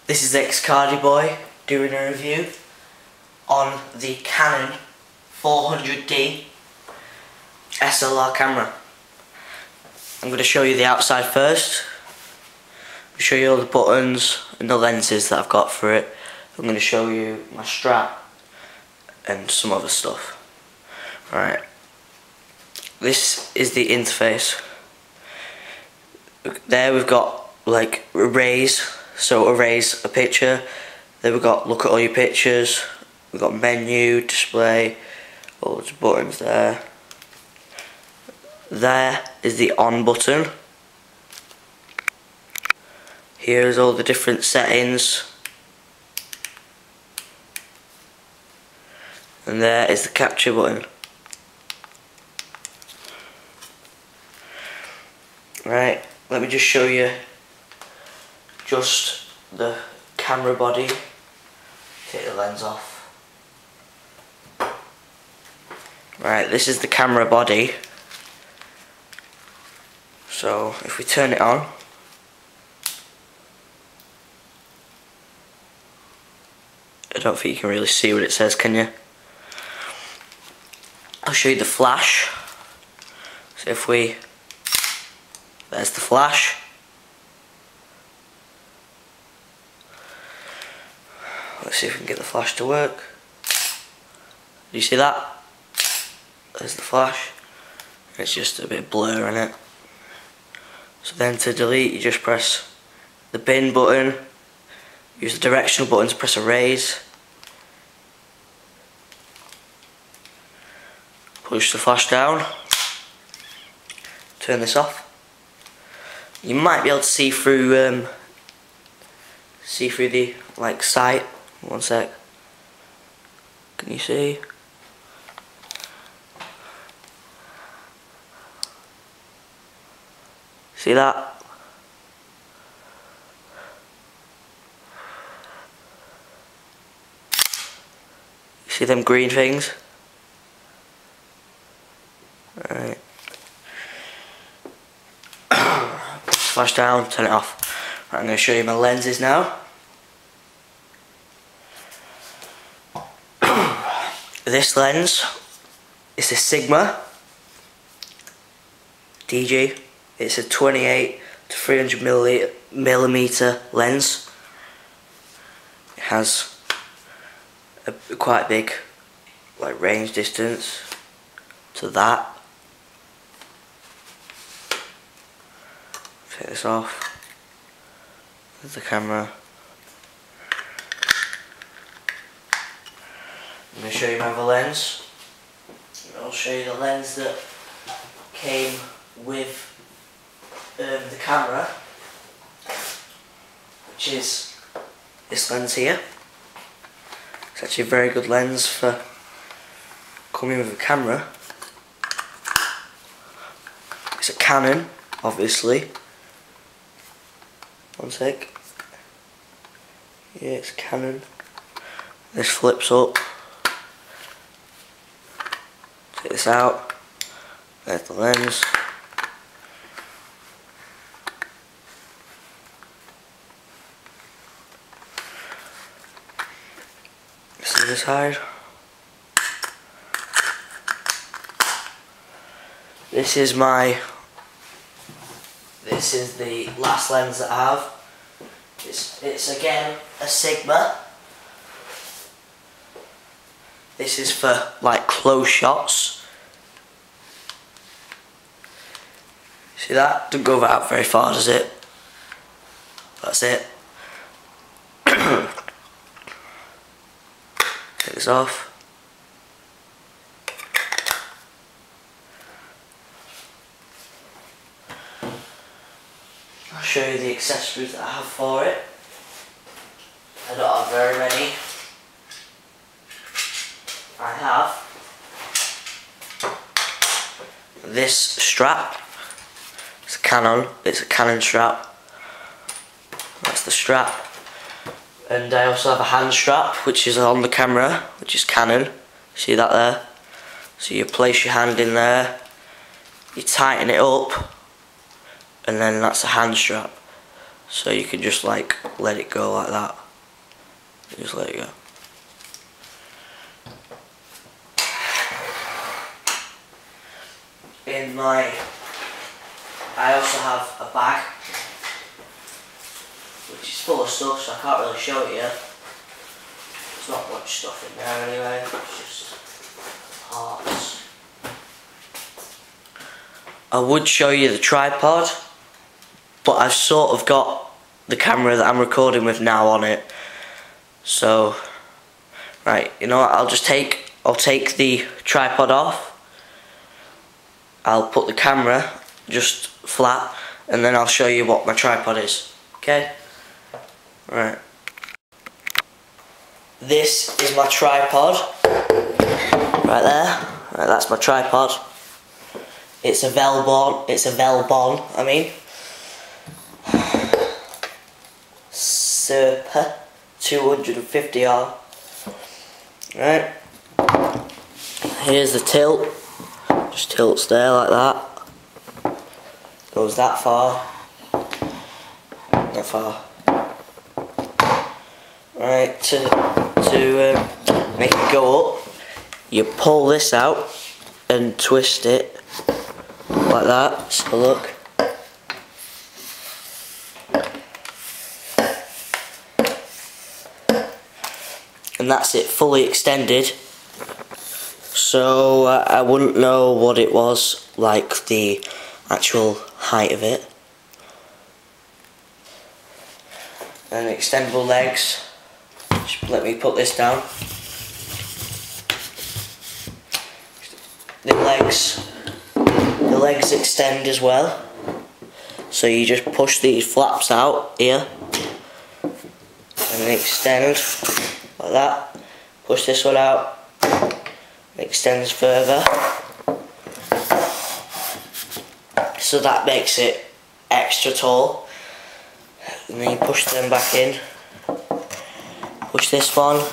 This is X-Cardy Boy doing a review on the Canon 400D SLR camera. I'm going to show you the outside first. I'll show you all the buttons and the lenses that I've got for it. I'm going to show you my strap and some other stuff. Alright, this is the interface. There we've got like erase, so erase a picture. Then we've got look at all your pictures. We've got menu, display, all those buttons there. There is the on button. Here's all the different settings. And there is the capture button. Right, let me just show you just the camera body. Take the lens off. Right, this is the camera body. So if we turn it on, I don't think you can really see what it says, can you? I'll show you the flash. So if we, there's the flash. Let's see if we can get the flash to work. Do you see that? There's the flash. It's just a bit blur in it. So then to delete, you just press the bin button. Use the directional button to press erase. Push the flash down. Turn this off. You might be able to see through the like sight. One sec. Can you see? See that? You see them green things? Alright. Flash down, turn it off. Right, I'm going to show you my lenses now. This lens is a Sigma DG. It's a 28 to 300 millimeter lens. It has a quite big like range distance to that. Take this off. There's the camera. I'm going to show you my other lens. I'll show you the lens that came with the camera, which is this lens here. It's actually a very good lens for coming with a camera. It's a Canon, obviously. One sec. Yeah, it's Canon. This flips up. Take this out. There's the lens. This is the side. This is the last lens that I have. It's again a Sigma. This is for like close shots. See that? Doesn't go out very far, does it? That's it. Take this off. I'll show you the accessories that I have for it. I don't have very many. I have this strap. It's a Canon strap. That's the strap. And I also have a hand strap, which is on the camera, which is Canon. See that there? So you place your hand in there, you tighten it up, and then that's a hand strap. So you can just like let it go like that. Just let it go. I also have a bag which is full of stuff, so I can't really show it yet. There's not much stuff in there anyway, it's just parts. I would show you the tripod, but I've sort of got the camera that I'm recording with now on it. So, right, you know what, I'll take the tripod off. I'll put the camera just flat, and then I'll show you what my tripod is. Okay? Right. This is my tripod. Right there. Right, that's my tripod. It's a Velbon, I mean. Serpa 250R. Right. Here's the tilt. Just tilts there like that. Goes that far. That far. Right, to make it go up, you pull this out and twist it like that. So look. And that's it, fully extended. So I wouldn't know what it was, like the actual height of it. And extendable legs. Just let me put this down. The legs extend as well. So you just push these flaps out here and then extend like that. Push this one out. It extends further. So that makes it extra tall. And then you push them back in. Push this one.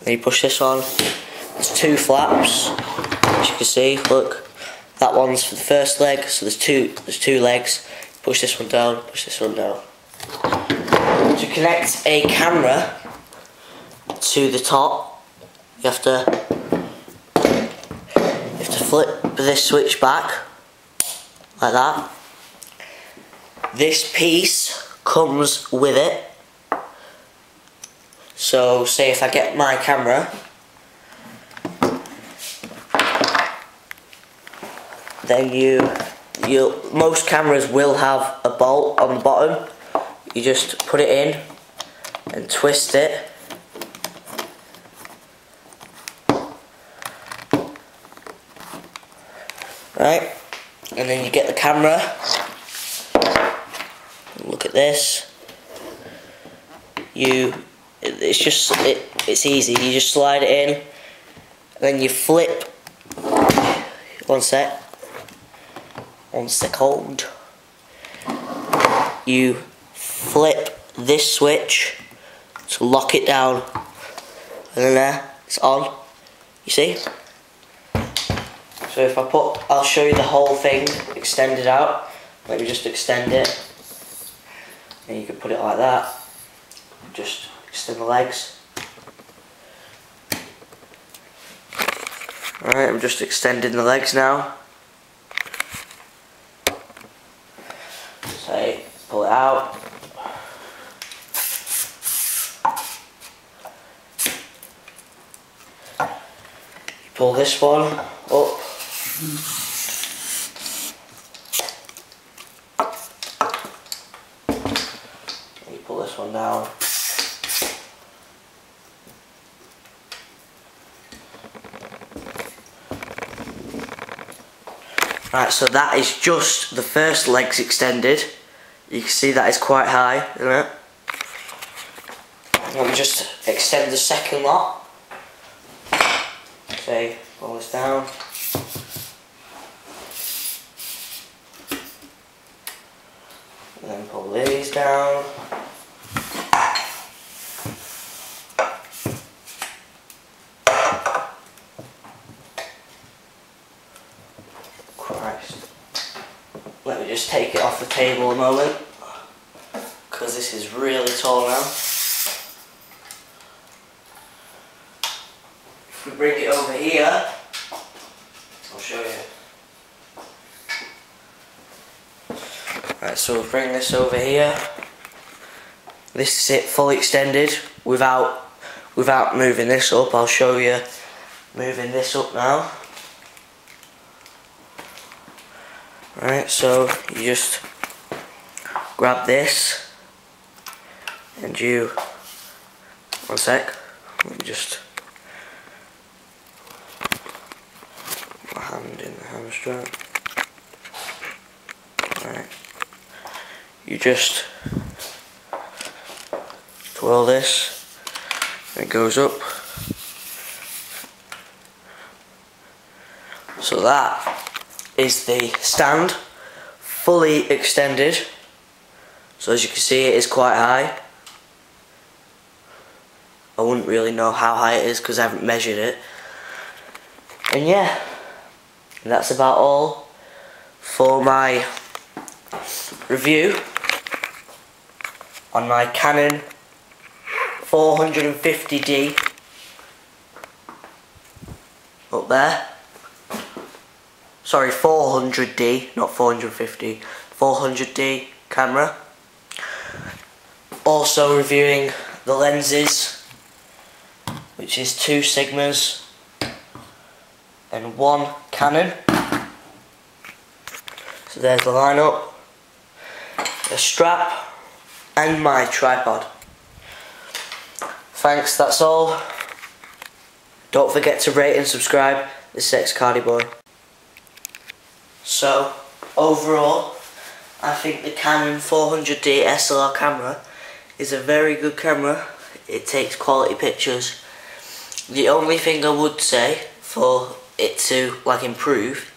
Then you push this one. There's two flaps, as you can see. Look, that one's for the first leg. So there's two legs. Push this one down. Push this one down. To connect a camera to the top, you have to flip this switch back like that. This piece comes with it. So say if I get my camera, then most cameras will have a bolt on the bottom. You just put it in and twist it. Right, and then you get the camera. Look at this. It's easy. You just slide it in, and then you flip. One second. You flip this switch to lock it down, and then there, it's on. You see? So if I'll show you the whole thing extended out. Let me just extend it. And you can put it like that. Just extend the legs. Alright, I'm just extending the legs now. So pull it out. You pull this one up. You pull this one down. Right, so that is just the first legs extended. You can see that is quite high, isn't it? Let me just extend the second lot. Okay, pull this down. And then pull these down. Christ. let me just take it off the table a moment, because this is really tall now. If we bring it over here, I'll show you. Right, so we'll bring this over here. This is it fully extended without moving this up. I'll show you moving this up now. Right, so you just grab this and you, one sec, let me just put my hand in the hammer. Right, you just twirl this and it goes up. So that is the stand, fully extended. So as you can see, it is quite high. I wouldn't really know how high it is because I haven't measured it. And yeah, that's about all for my review on my Canon 450D up there. Sorry, 400D, not 450. 400D camera. Also reviewing the lenses, which is 2 Sigmas and 1 Canon. So there's the lineup, a strap, and my tripod. Thanks, that's all. Don't forget to rate and subscribe. This is Cardi Boy. So, overall, I think the Canon 400D SLR camera is a very good camera. It takes quality pictures. The only thing I would say for it to improve,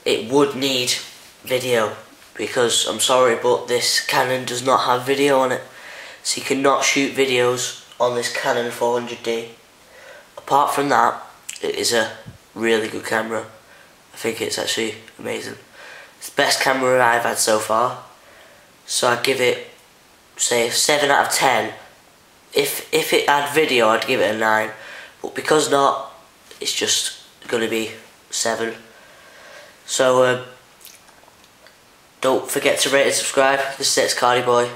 it would need video, because I'm sorry but this Canon does not have video on it. So you cannot shoot videos on this Canon 400D. Apart from that, it is a really good camera. I think it's actually amazing. It's the best camera I've had so far. So I'd give it, say, a 7 out of 10. If it had video, I'd give it a 9. But because not, it's just going to be 7. So don't forget to rate and subscribe. This is Cardi Boy.